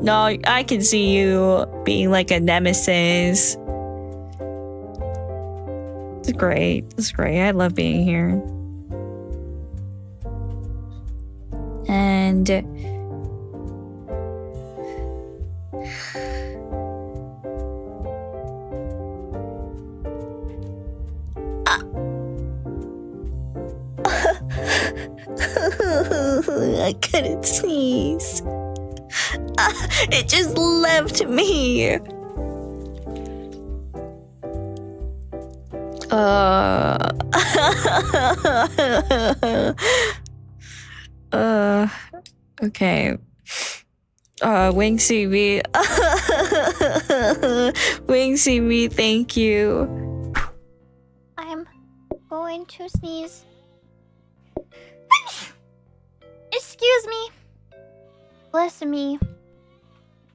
No, I can see you being like a nemesis. It's great. It's great. I love being here. And I couldn't sneeze. It just left me. Okay. Wing CV. Wing CV, thank you. I'm going to sneeze. Excuse me. Bless me.